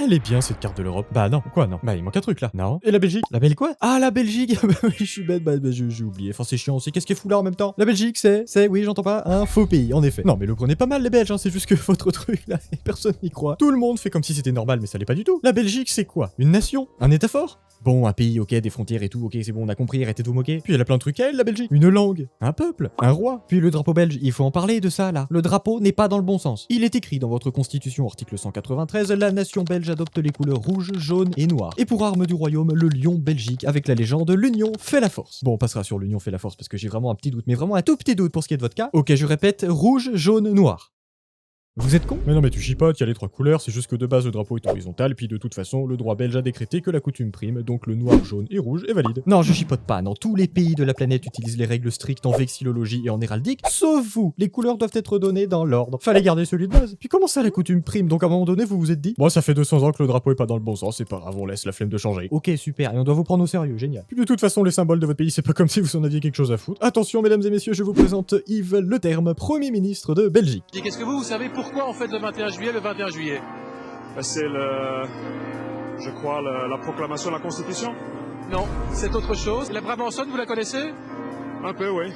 Elle est bien cette carte de l'Europe. Bah non, quoi non? Bah il manque un truc là. Non. Et la Belgique? La Belgique quoi? Ah la Belgique. Bah oui, je suis bête, j'ai oublié. Enfin c'est chiant aussi. Qu'est-ce qui est fou là en même temps? La Belgique oui j'entends pas, un faux pays en effet. Non mais le prenez pas mal les Belges, hein, c'est juste que votre truc là, personne n'y croit. Tout le monde fait comme si c'était normal mais ça l'est pas du tout. La Belgique c'est quoi? Une nation? Un état fort? Bon, un pays, ok, des frontières et tout, ok, c'est bon, on a compris, arrêtez de vous moquer. Puis elle a plein de trucs à elle, la Belgique. Une langue, un peuple, un roi. Puis le drapeau belge, il faut en parler de ça, là. Le drapeau n'est pas dans le bon sens. Il est écrit dans votre constitution, article 193, la nation belge adopte les couleurs rouge, jaune et noir. Et pour arme du royaume, le lion belgique, avec la légende, l'union fait la force. Bon, on passera sur l'union fait la force, parce que j'ai vraiment un petit doute, mais vraiment un tout petit doute pour ce qui est de votre cas. Ok, je répète, rouge, jaune, noir. Vous êtes con? Mais non mais tu chipotes, il y a les trois couleurs, c'est juste que de base le drapeau est horizontal, puis de toute façon le droit belge a décrété que la coutume prime, donc le noir, jaune et rouge est valide. Non je chipote pas, non, tous les pays de la planète utilisent les règles strictes en vexillologie et en héraldique, sauf vous. Les couleurs doivent être données dans l'ordre. Fallait garder celui de base. Puis comment ça la coutume prime? Donc à un moment donné vous vous êtes dit, bon ça fait 200 ans que le drapeau est pas dans le bon sens, c'est pas grave, on laisse la flemme de changer. Ok super, et on doit vous prendre au sérieux, génial. Puis de toute façon les symboles de votre pays c'est pas comme si vous en aviez quelque chose à foutre. Attention mesdames et messieurs, je vous présente Yves Le Terme, Premier ministre de Belgique. Et qu'est-ce que vous savez pourquoi on fête le 21 juillet le 21 juillet? C'est je crois, la proclamation de la Constitution. Non, c'est autre chose. La Brabançonne, vous la connaissez? Un peu, oui.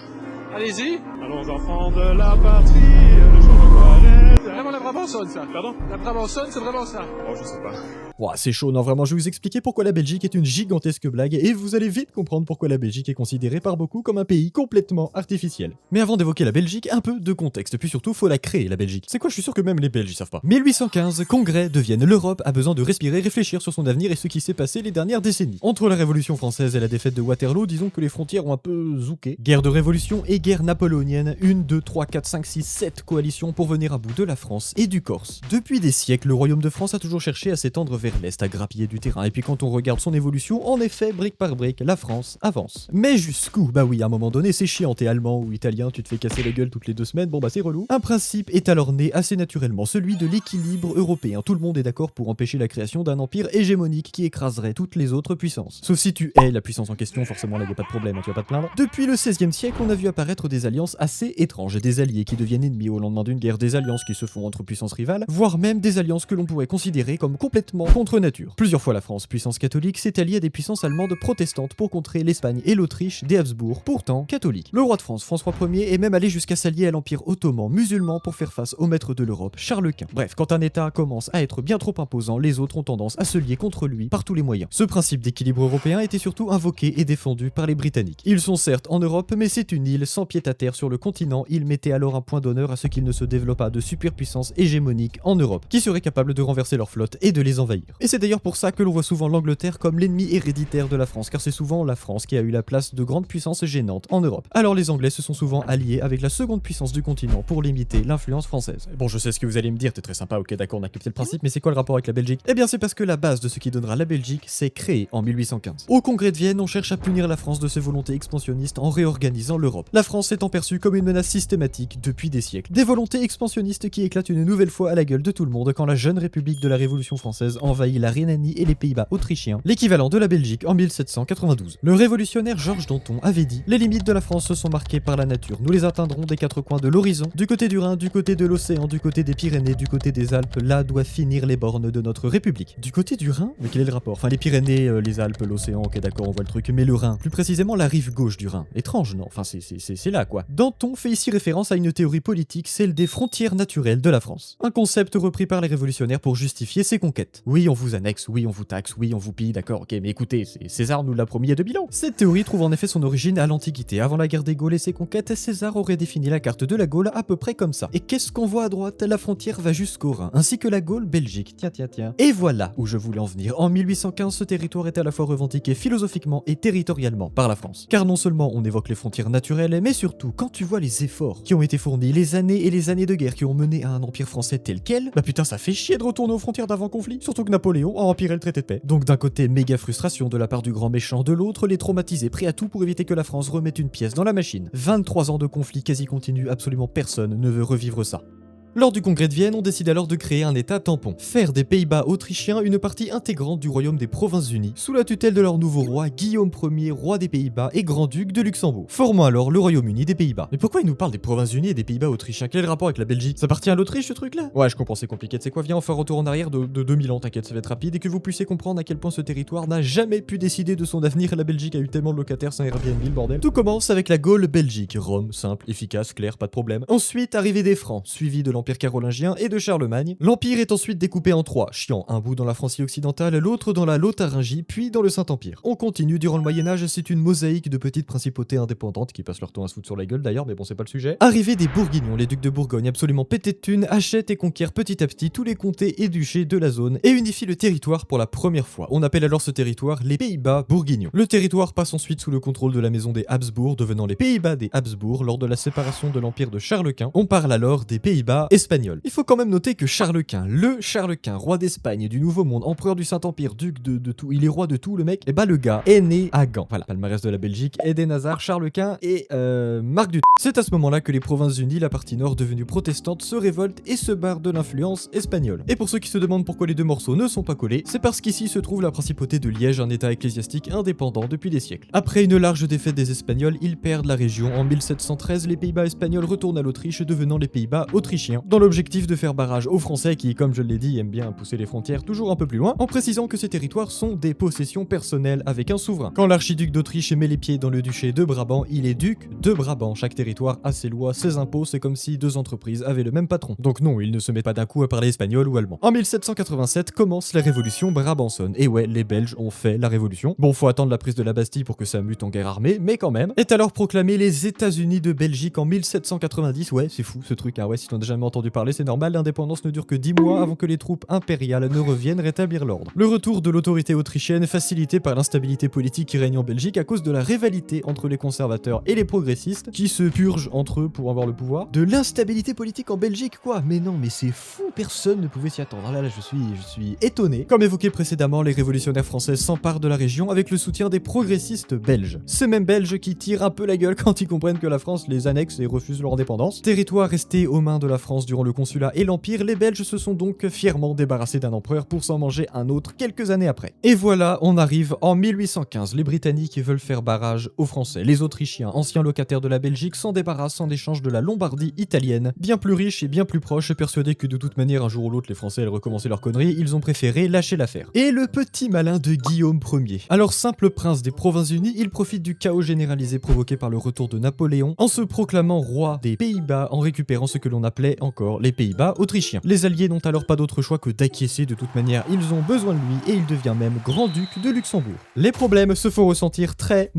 Allez-y. Allons enfants de la patrie, le jour de gloire. C'est vraiment la Brabançonne, ça. Pardon? La Brabançonne, c'est vraiment ça. Oh, je sais pas. Ouah, c'est chaud, non vraiment, je vais vous expliquer pourquoi la Belgique est une gigantesque blague et vous allez vite comprendre pourquoi la Belgique est considérée par beaucoup comme un pays complètement artificiel. Mais avant d'évoquer la Belgique, un peu de contexte, puis surtout faut la créer la Belgique. C'est quoi, je suis sûr que même les Belges ils savent pas. 1815, congrès de Vienne, l'Europe a besoin de respirer, réfléchir sur son avenir et ce qui s'est passé les dernières décennies. Entre la Révolution française et la défaite de Waterloo, disons que les frontières ont un peu zouké. Guerre de Révolution et guerre napoléonienne, 1, 2, 3, 4, 5, 6, 7 coalitions pour venir à bout de la France et du Corse. Depuis des siècles, le royaume de France a toujours cherché à s'étendre vers l'Est, à grappiller du terrain, et puis quand on regarde son évolution, en effet, brique par brique, la France avance. Mais jusqu'où? Bah oui, à un moment donné, c'est chiant, t'es allemand ou italien, tu te fais casser la gueule toutes les 2 semaines, bon bah c'est relou. Un principe est alors né assez naturellement, celui de l'équilibre européen. Tout le monde est d'accord pour empêcher la création d'un empire hégémonique qui écraserait toutes les autres puissances. Sauf si tu es la puissance en question, forcément là y a pas de problème, hein, tu vas pas te plaindre. Depuis le 16e siècle, on a vu apparaître des alliances assez étranges, des alliés qui deviennent ennemis au lendemain d'une guerre, des alliances qui se font entre puissances rivales, voire même des alliances que l'on pourrait considérer comme complètement contre nature. Plusieurs fois la France, puissance catholique, s'est alliée à des puissances allemandes protestantes pour contrer l'Espagne et l'Autriche des Habsbourg, pourtant catholiques. Le roi de France, François Ier, est même allé jusqu'à s'allier à l'Empire ottoman musulman pour faire face au maître de l'Europe, Charles Quint. Bref, quand un État commence à être bien trop imposant, les autres ont tendance à se lier contre lui par tous les moyens. Ce principe d'équilibre européen était surtout invoqué et défendu par les Britanniques. Ils sont certes en Europe, mais c'est une île sans pied-à-terre sur le continent. Ils mettaient alors un point d'honneur à ce qu'il ne se développât de superpuissance hégémonique en Europe, qui serait capable de renverser leur flotte et de les envahir. Et c'est d'ailleurs pour ça que l'on voit souvent l'Angleterre comme l'ennemi héréditaire de la France, car c'est souvent la France qui a eu la place de grandes puissances gênantes en Europe. Alors les Anglais se sont souvent alliés avec la seconde puissance du continent pour limiter l'influence française. Bon, je sais ce que vous allez me dire, t'es très sympa, ok d'accord, on a capté le principe, mais c'est quoi le rapport avec la Belgique? Eh bien c'est parce que la base de ce qui donnera la Belgique s'est créée en 1815. Au congrès de Vienne, on cherche à punir la France de ses volontés expansionnistes en réorganisant l'Europe. La France étant perçue comme une menace systématique depuis des siècles. Des volontés expansionnistes qui éclatent une nouvelle fois à la gueule de tout le monde quand la jeune République de la Révolution française envahit la Rhénanie et les Pays-Bas autrichiens, l'équivalent de la Belgique en 1792. Le révolutionnaire Georges Danton avait dit: les limites de la France sont marquées par la nature, nous les atteindrons des 4 coins de l'horizon, du côté du Rhin, du côté de l'océan, du côté des Pyrénées, du côté des Alpes, là doivent finir les bornes de notre République. Du côté du Rhin? Mais quel est le rapport? Enfin les Pyrénées, les Alpes, l'océan, ok d'accord on voit le truc, mais le Rhin, plus précisément la rive gauche du Rhin. Étrange non? Enfin c'est là quoi. Danton fait ici référence à une théorie politique, celle des frontières naturelles de la France. Un concept repris par les révolutionnaires pour justifier ses conquêtes. Oui on vous annexe, oui on vous taxe, oui on vous pille, d'accord ok, mais écoutez, César nous l'a promis il y a 2000 ans. Cette théorie trouve en effet son origine à l'Antiquité. Avant la guerre des Gaules et ses conquêtes, César aurait défini la carte de la Gaule à peu près comme ça. Et qu'est-ce qu'on voit à droite? La frontière va jusqu'au Rhin, ainsi que la Gaule Belgique. Tiens. Et voilà où je voulais en venir. En 1815, ce territoire était à la fois revendiqué philosophiquement et territorialement par la France. Car non seulement on évoque les frontières naturelles, mais surtout, quand tu vois les efforts qui ont été fournis, les années et les années de guerre qui ont mené à un empire français tel quel, bah putain ça fait chier de retourner aux frontières d'avant-conflit. Surtout que Napoléon a empiré le traité de paix. Donc d'un côté, méga frustration de la part du grand méchant, de l'autre, les traumatisés prêts à tout pour éviter que la France remette une pièce dans la machine. 23 ans de conflit quasi continu, absolument personne ne veut revivre ça. Lors du congrès de Vienne, on décide alors de créer un état tampon, faire des Pays-Bas autrichiens une partie intégrante du royaume des Provinces-Unies, sous la tutelle de leur nouveau roi Guillaume Ier, roi des Pays-Bas et grand-duc de Luxembourg, formant alors le Royaume-Uni des Pays-Bas. Mais pourquoi il nous parle des Provinces-Unies et des Pays-Bas autrichiens? Quel est le rapport avec la Belgique? Ça appartient à l'Autriche ce truc là? Ouais, je comprends, c'est compliqué, c'est quoi, viens on fait un retour en arrière de 2000 ans, t'inquiète, ça va être rapide, et que vous puissiez comprendre à quel point ce territoire n'a jamais pu décider de son avenir. La Belgique a eu tellement de locataires sans Airbnb, le bordel. Tout commence avec la Gaule belgique, Rome, simple, efficace, clair, pas de problème. Ensuite, arrivée des Francs, suivi de l'Empire carolingien et de Charlemagne. L'Empire est ensuite découpé en trois, chiant, un bout dans la Francie occidentale, l'autre dans la Lotharingie, puis dans le Saint-Empire. On continue durant le Moyen-Âge, c'est une mosaïque de petites principautés indépendantes qui passent leur temps à se foutre sur la gueule d'ailleurs, mais bon, c'est pas le sujet. Arrivée des Bourguignons, les ducs de Bourgogne, absolument pétés de thunes, achètent et conquièrent petit à petit tous les comtés et duchés de la zone et unifient le territoire pour la première fois. On appelle alors ce territoire les Pays-Bas bourguignons. Le territoire passe ensuite sous le contrôle de la maison des Habsbourg, devenant les Pays-Bas des Habsbourg lors de la séparation de l'empire de Charles Quint. On parle alors des Pays-Bas espagnols. Il faut quand même noter que Charles Quint, le Charles Quint, roi d'Espagne du Nouveau Monde, empereur du Saint-Empire, duc de tout, il est roi de tout le mec, et bah le gars est né à Gand. Voilà, palmarès de la Belgique, Eden Hazard, Charles Quint et Marc du. C'est à ce moment-là que les Provinces-Unies, la partie nord devenue protestante, se révoltent et se barrent de l'influence espagnole. Et pour ceux qui se demandent pourquoi les deux morceaux ne sont pas collés, c'est parce qu'ici se trouve la principauté de Liège, un état ecclésiastique indépendant depuis des siècles. Après une large défaite des Espagnols, ils perdent la région. En 1713, les Pays-Bas espagnols retournent à l'Autriche, devenant les Pays-Bas autrichiens, dans l'objectif de faire barrage aux Français qui, comme je l'ai dit, aiment bien pousser les frontières toujours un peu plus loin, en précisant que ces territoires sont des possessions personnelles avec un souverain. Quand l'archiduc d'Autriche met les pieds dans le duché de Brabant, il est duc de Brabant. Chaque territoire a ses lois, ses impôts, c'est comme si deux entreprises avaient le même patron. Donc non, il ne se met pas d'un coup à parler espagnol ou allemand. En 1787 commence la révolution brabançonne. Et ouais, les Belges ont fait la révolution. Bon, faut attendre la prise de la Bastille pour que ça mute en guerre armée, mais quand même. Est alors proclamé les États-Unis de Belgique en 1790. Ouais, c'est fou ce truc, hein. Ouais, si t'en as jamais entendu parler, c'est normal, l'indépendance ne dure que 10 mois avant que les troupes impériales ne reviennent rétablir l'ordre. Le retour de l'autorité autrichienne facilité par l'instabilité politique qui règne en Belgique à cause de la rivalité entre les conservateurs et les progressistes qui se purgent entre eux pour avoir le pouvoir. De l'instabilité politique en Belgique, quoi? Mais non, mais c'est fou, personne ne pouvait s'y attendre. Là, je suis étonné. Comme évoqué précédemment, les révolutionnaires français s'emparent de la région avec le soutien des progressistes belges. Ces mêmes Belges qui tirent un peu la gueule quand ils comprennent que la France les annexe et refuse leur indépendance. Territoire resté aux mains de la France durant le consulat et l'Empire, les Belges se sont donc fièrement débarrassés d'un empereur pour s'en manger un autre quelques années après. Et voilà, on arrive en 1815. Les Britanniques veulent faire barrage aux Français. Les Autrichiens, anciens locataires de la Belgique, s'en débarrassent en échange de la Lombardie italienne, bien plus riche et bien plus proche, persuadés que de toute manière un jour ou l'autre les Français allaient recommencer leur connerie, ils ont préféré lâcher l'affaire. Et le petit malin de Guillaume Ier. Alors simple prince des Provinces-Unies, il profite du chaos généralisé provoqué par le retour de Napoléon en se proclamant roi des Pays-Bas en récupérant ce que l'on appelait encore les Pays-Bas autrichiens. Les Alliés n'ont alors pas d'autre choix que d'acquiescer, de toute manière ils ont besoin de lui et il devient même grand-duc de Luxembourg. Les problèmes se font ressentir très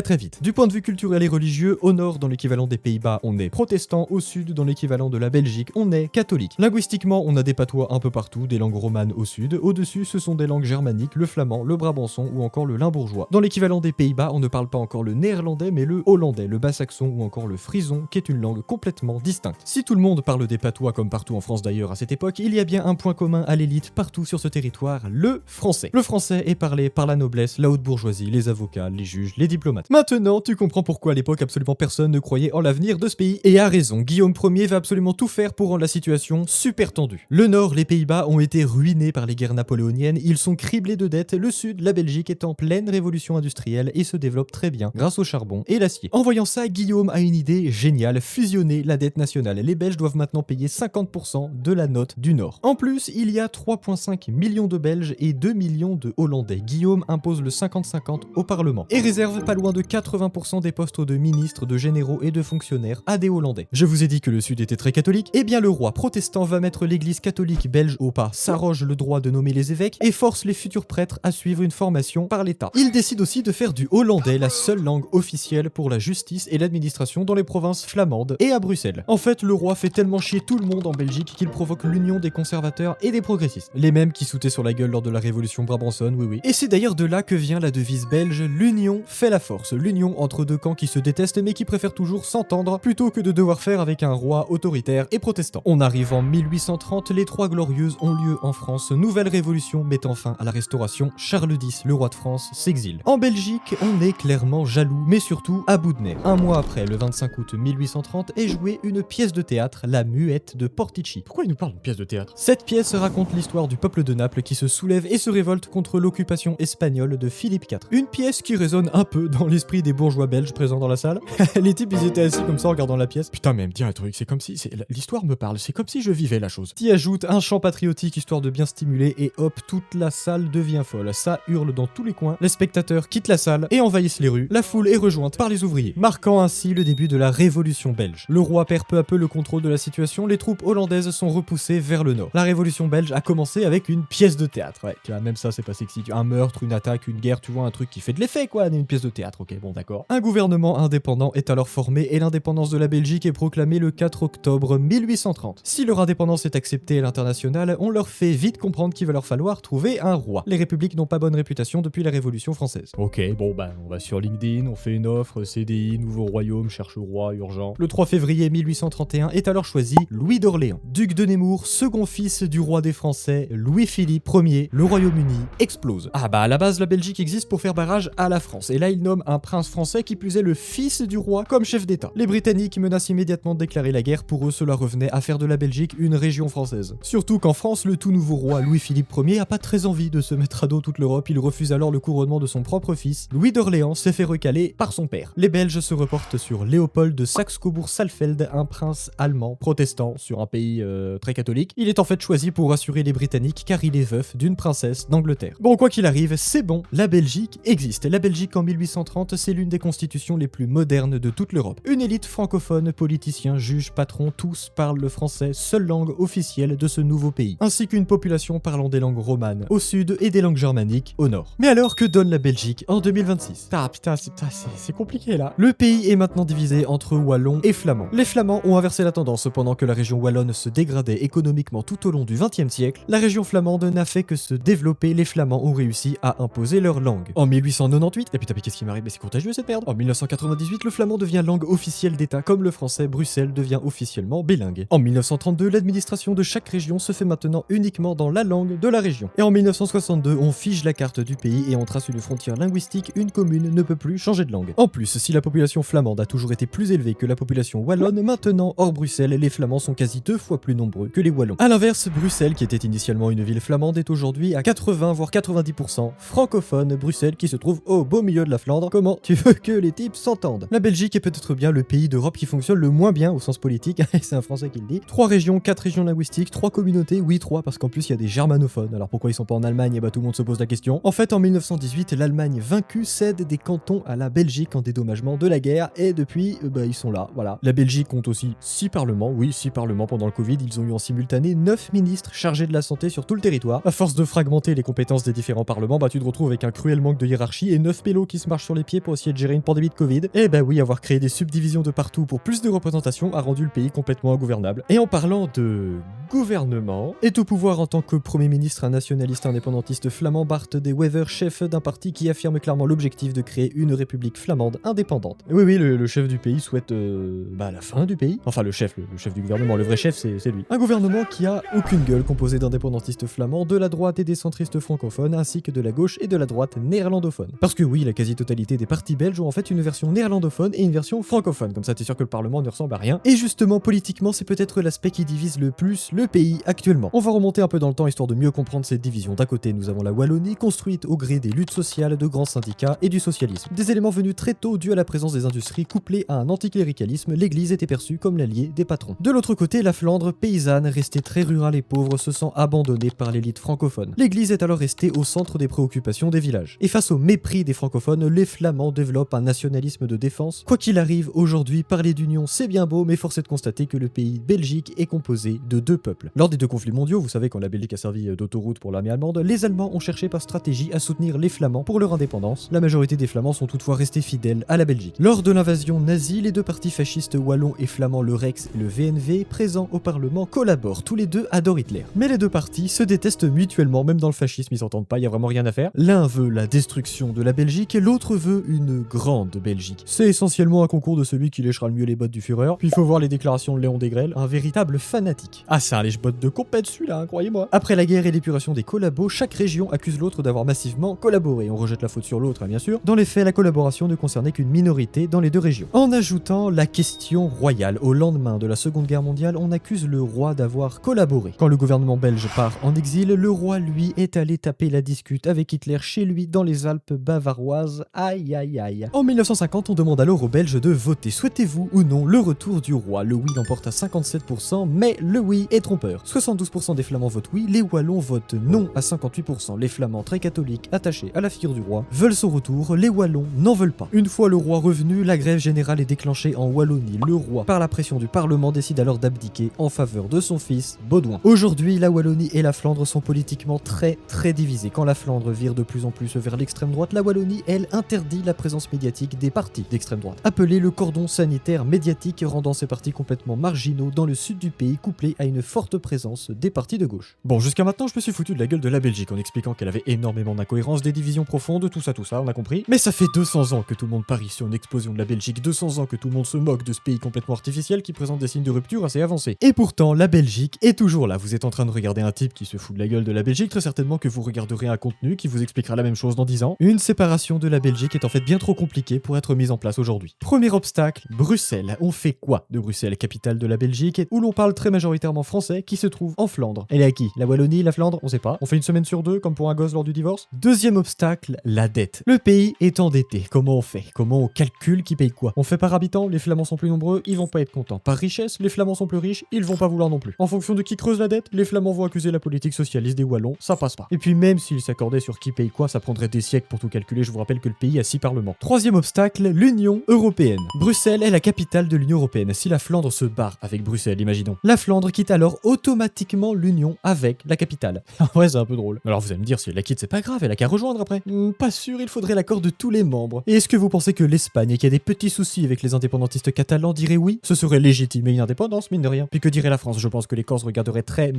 très vite. Du point de vue culturel et religieux, au nord dans l'équivalent des Pays-Bas on est protestant, au sud dans l'équivalent de la Belgique on est catholique. Linguistiquement on a des patois un peu partout, des langues romanes au sud, au-dessus ce sont des langues germaniques, le flamand, le brabançon ou encore le limbourgeois. Dans l'équivalent des Pays-Bas on ne parle pas encore le néerlandais mais le hollandais, le bas-saxon ou encore le frison qui est une langue complètement distincte. Si tout le monde parle des patois comme partout en France d'ailleurs à cette époque, il y a bien un point commun à l'élite partout sur ce territoire, le français. Le français est parlé par la noblesse, la haute bourgeoisie, les avocats, les juges, les diplomates. Maintenant, tu comprends pourquoi à l'époque absolument personne ne croyait en l'avenir de ce pays. Et a raison, Guillaume Ier va absolument tout faire pour rendre la situation super tendue. Le nord, les Pays-Bas ont été ruinés par les guerres napoléoniennes, ils sont criblés de dettes, le sud, la Belgique est en pleine révolution industrielle et se développe très bien grâce au charbon et l'acier. En voyant ça, Guillaume a une idée géniale, fusionner la dette nationale. Les Belges doivent maintenant payer 50% de la note du Nord. En plus, il y a 3,5 millions de Belges et 2 millions de Hollandais. Guillaume impose le 50-50 au Parlement et réserve pas loin de 80% des postes de ministres, de généraux et de fonctionnaires à des Hollandais. Je vous ai dit que le Sud était très catholique, et bien le roi protestant va mettre l'église catholique belge au pas, s'arroge le droit de nommer les évêques et force les futurs prêtres à suivre une formation par l'État. Il décide aussi de faire du hollandais la seule langue officielle pour la justice et l'administration dans les provinces flamandes et à Bruxelles. En fait, le roi fait tellement chier tout le monde en Belgique qu'il provoque l'union des conservateurs et des progressistes. Les mêmes qui sautaient sur la gueule lors de la révolution brabançonne, oui. Et c'est d'ailleurs de là que vient la devise belge, l'union fait la force. L'union entre deux camps qui se détestent mais qui préfèrent toujours s'entendre plutôt que de devoir faire avec un roi autoritaire et protestant. On arrive en 1830, les Trois Glorieuses ont lieu en France, nouvelle révolution mettant fin à la Restauration, Charles X, le roi de France, s'exile. En Belgique, on est clairement jaloux, mais surtout à bout de nerfs. Un mois après, le 25 août 1830, est jouée une pièce de théâtre, La La Muette de Portici. Pourquoi il nous parle d'une pièce de théâtre? Cette pièce raconte l'histoire du peuple de Naples qui se soulève et se révolte contre l'occupation espagnole de Philippe IV. Une pièce qui résonne un peu dans l'esprit des bourgeois belges présents dans la salle. Les types, ils étaient assis comme ça en regardant la pièce. Putain, mais elle me dit un truc, c'est comme si... L'histoire me parle, c'est comme si je vivais la chose. T'y ajoutes un chant patriotique histoire de bien stimuler et hop, toute la salle devient folle. Ça hurle dans tous les coins, les spectateurs quittent la salle et envahissent les rues. La foule est rejointe par les ouvriers, marquant ainsi le début de la révolution belge. Le roi perd peu à peu le contrôle de la situation, les troupes hollandaises sont repoussées vers le nord. La révolution belge a commencé avec une pièce de théâtre. Ouais, tu vois, même ça c'est pas sexy. Un meurtre, une attaque, une guerre, tu vois, un truc qui fait de l'effet quoi, une pièce de théâtre, ok, bon d'accord. Un gouvernement indépendant est alors formé et l'indépendance de la Belgique est proclamée le 4 octobre 1830. Si leur indépendance est acceptée à l'international, on leur fait vite comprendre qu'il va leur falloir trouver un roi. Les républiques n'ont pas bonne réputation depuis la Révolution française. Ok, bon bah on va sur LinkedIn, on fait une offre, CDI, nouveau royaume, cherche roi, urgent. Le 3 février 1831 est alors choisi Louis d'Orléans, duc de Nemours, second fils du roi des Français, Louis-Philippe Ier. Le Royaume-Uni explose. Ah bah à la base la Belgique existe pour faire barrage à la France, et là il nomme un prince français qui plus est le fils du roi comme chef d'état. Les Britanniques menacent immédiatement de déclarer la guerre, pour eux cela revenait à faire de la Belgique une région française. Surtout qu'en France, le tout nouveau roi Louis-Philippe Ier a pas très envie de se mettre à dos toute l'Europe, il refuse alors le couronnement de son propre fils. Louis d'Orléans s'est fait recaler par son père. Les Belges se reportent sur Léopold de Saxe-Cobourg-Saalfeld, un prince allemand protestant sur un pays très catholique. Il est en fait choisi pour rassurer les Britanniques car il est veuf d'une princesse d'Angleterre. Bon, quoi qu'il arrive, c'est bon, la Belgique existe. La Belgique en 1830, c'est l'une des constitutions les plus modernes de toute l'Europe. Une élite francophone, politiciens, juges, patrons, tous parlent le français, seule langue officielle de ce nouveau pays, ainsi qu'une population parlant des langues romanes au sud et des langues germaniques au nord. Mais alors, que donne la Belgique en 2026? Ah putain, c'est compliqué là. Le pays est maintenant divisé entre Wallons et Flamands. Les Flamands ont inversé la tendance pendant que la région wallonne se dégradait économiquement tout au long du XXe siècle. La région flamande n'a fait que se développer, les Flamands ont réussi à imposer leur langue. En 1898, et putain mais qu'est-ce qui m'arrive? Mais c'est contagieux cette merde. En 1998, le flamand devient langue officielle d'État, comme le français. Bruxelles devient officiellement bilingue. En 1932, l'administration de chaque région se fait maintenant uniquement dans la langue de la région. Et en 1962, on fige la carte du pays et on trace une frontière linguistique, une commune ne peut plus changer de langue. En plus, si la population flamande a toujours été plus élevée que la population wallonne, maintenant, hors Bruxelles, les Flamands sont quasi 2 fois plus nombreux que les Wallons. A l'inverse, Bruxelles, qui était initialement une ville flamande, est aujourd'hui à 80 voire 90% francophone. Bruxelles qui se trouve au beau milieu de la Flandre. Comment tu veux que les types s'entendent? La Belgique est peut-être bien le pays d'Europe qui fonctionne le moins bien au sens politique, c'est un français qui le dit. 3 régions, 4 régions linguistiques, 3 communautés, oui 3 parce qu'en plus il y a des germanophones. Alors pourquoi ils sont pas en Allemagne? Et bah tout le monde se pose la question. En fait en 1918, l'Allemagne vaincue cède des cantons à la Belgique en dédommagement de la guerre et depuis bah ils sont là, voilà. La Belgique compte aussi 6 parlements, oui 6 parlements pendant le Covid, ils ont eu en simultané 9 ministres chargés de la santé sur tout le territoire. À force de fragmenter les compétences des différents parlements, bah tu te retrouves avec un cruel manque de hiérarchie et 9 pélos qui se marchent sur les pieds pour essayer de gérer une pandémie de Covid. Et bah oui, avoir créé des subdivisions de partout pour plus de représentation a rendu le pays complètement ingouvernable. Et en parlant de gouvernement, est au pouvoir en tant que Premier ministre un nationaliste indépendantiste flamand, Bart de Wever, chef d'un parti qui affirme clairement l'objectif de créer une république flamande indépendante. Et oui, le chef du pays souhaite la fin du pays. Enfin, le chef du gouvernement, le vrai chef, c'est lui. Un gouvernement qui a aucune gueule, composé d'indépendantistes flamands, de la droite et des centristes francophones, ainsi que de la gauche et de la droite néerlandophone. Parce que oui, la quasi-totalité des partis belges ont en fait une version néerlandophone et une version francophone, comme ça t'es sûr que le Parlement ne ressemble à rien. Et justement, politiquement, c'est peut-être l'aspect qui divise le plus le pays actuellement. On va remonter un peu dans le temps histoire de mieux comprendre cette division. D'un côté, nous avons la Wallonie, construite au gré des luttes sociales, de grands syndicats et du socialisme. Des éléments venus très tôt dus à la présence des industries couplés à un anticléricalisme, l'église était perçue comme l'allié des patrons. De l'autre côté, la Flandre, paysanne, restée très rurale et pauvre, se sent abandonnée par l'élite francophone. L'église est alors restée au centre des préoccupations des villages. Et face au mépris des francophones, les Flamands développent un nationalisme de défense. Quoi qu'il arrive, aujourd'hui, parler d'union c'est bien beau, mais force est de constater que le pays Belgique est composé de 2 peuples. Lors des 2 conflits mondiaux, vous savez quand la Belgique a servi d'autoroute pour l'armée allemande, les Allemands ont cherché par stratégie à soutenir les Flamands pour leur indépendance. La majorité des Flamands sont toutefois restés fidèles à la Belgique. Lors de l'invasion nazie, les 2 partis fascistes wallons et flamands, le Rex et le VNV, présents au Parlement, collaborent. Tous les 2 adorent Hitler. Mais les 2 partis se détestent mutuellement, même dans le fascisme, ils s'entendent pas, il y a vraiment rien à faire. L'un veut la destruction de la Belgique et l'autre veut une grande Belgique. C'est essentiellement un concours de celui qui léchera le mieux les bottes du Führer. Puis il faut voir les déclarations de Léon Degrelle, un véritable fanatique. Ah, c'est un lèche-botte de compète celui-là, hein, croyez-moi. Après la guerre et l'épuration des collabos, chaque région accuse l'autre d'avoir massivement collaboré. On rejette la faute sur l'autre, hein, bien sûr. Dans les faits, la collaboration ne concernait qu'une minorité dans les 2 régions. En ajoutant la question royale au lendemain de la Seconde Seconde Guerre mondiale, on accuse le roi d'avoir collaboré. Quand le gouvernement belge part en exil, le roi, lui, est allé taper la discute avec Hitler chez lui dans les Alpes bavaroises. Aïe aïe aïe. En 1950, on demande alors aux Belges de voter. Souhaitez-vous ou non le retour du roi? Le oui l'emporte à 57%, mais le oui est trompeur. 72% des Flamands votent oui, les Wallons votent non à 58%. Les Flamands très catholiques, attachés à la figure du roi, veulent son retour, les Wallons n'en veulent pas. Une fois le roi revenu, la grève générale est déclenchée en Wallonie. Le roi, par la pression du Parlement, décide alors d'abdiquer en faveur de son fils, Baudouin. Aujourd'hui, la Wallonie et la Flandre sont politiquement très divisées. Quand la Flandre vire de plus en plus vers l'extrême droite, la Wallonie, elle, interdit la présence médiatique des partis d'extrême droite. Appelé le cordon sanitaire médiatique, rendant ces partis complètement marginaux dans le sud du pays, couplé à une forte présence des partis de gauche. Bon, jusqu'à maintenant, je me suis foutu de la gueule de la Belgique en expliquant qu'elle avait énormément d'incohérences, des divisions profondes, tout ça, on a compris. Mais ça fait 200 ans que tout le monde parie sur une explosion de la Belgique, 200 ans que tout le monde se moque de ce pays complètement artificiel qui présente des signes de rupture assez avancés. Et pourtant, la Belgique est toujours là. Vous êtes en train de regarder un type qui se fout de la gueule de la Belgique, très certainement que vous regarderez un contenu qui vous expliquera la même chose dans 10 ans. Une séparation de la Belgique est en fait bien trop compliquée pour être mise en place aujourd'hui. Premier obstacle, Bruxelles. On fait quoi de Bruxelles, capitale de la Belgique, où l'on parle très majoritairement français, qui se trouve en Flandre? Elle est à qui? La Wallonie, la Flandre? On sait pas. On fait une semaine sur deux, comme pour un gosse lors du divorce. Deuxième obstacle, la dette. Le pays est endetté. Comment on fait? Comment on calcule qui paye quoi? On fait par habitant, les Flamands sont plus nombreux, ils vont pas être contents. Par richesse, les Flamands sont plus riches, ils vont pas vouloir non plus. En fonction de qui creuse la dette, les Flamands vont accuser la politique socialiste des Wallons, ça passe pas. Et puis même s'ils s'accordaient sur qui paye quoi, ça prendrait des siècles pour tout calculer. Je vous rappelle que le pays a 6 parlements. Troisième obstacle, l'Union européenne. Bruxelles est la capitale de l'Union européenne. Si la Flandre se barre avec Bruxelles, imaginons, la Flandre quitte alors automatiquement l'Union avec la capitale. En vrai, c'est un peu drôle. Alors vous allez me dire, si elle la quitte, c'est pas grave, elle a qu'à rejoindre après. Pas sûr, il faudrait l'accord de tous les membres. Et est-ce que vous pensez que l'Espagne, qui a des petits soucis avec les indépendantistes catalans, dirait oui? Ce serait légitimer une indépendance, mine de rien. Puis que dirait la France? Je pense que les Corses regarderaient très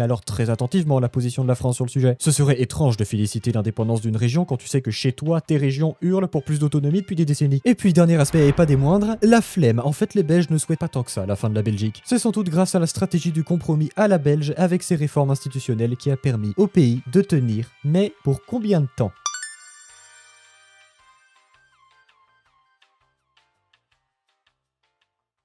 attentivement la position de la France sur le sujet. Ce serait étrange de féliciter l'indépendance d'une région quand tu sais que chez toi, tes régions hurlent pour plus d'autonomie depuis des décennies. Et puis, dernier aspect et pas des moindres, la flemme. En fait, les Belges ne souhaitent pas tant que ça la fin de la Belgique. C'est sans doute grâce à la stratégie du compromis à la belge avec ses réformes institutionnelles qui a permis au pays de tenir. Mais pour combien de temps?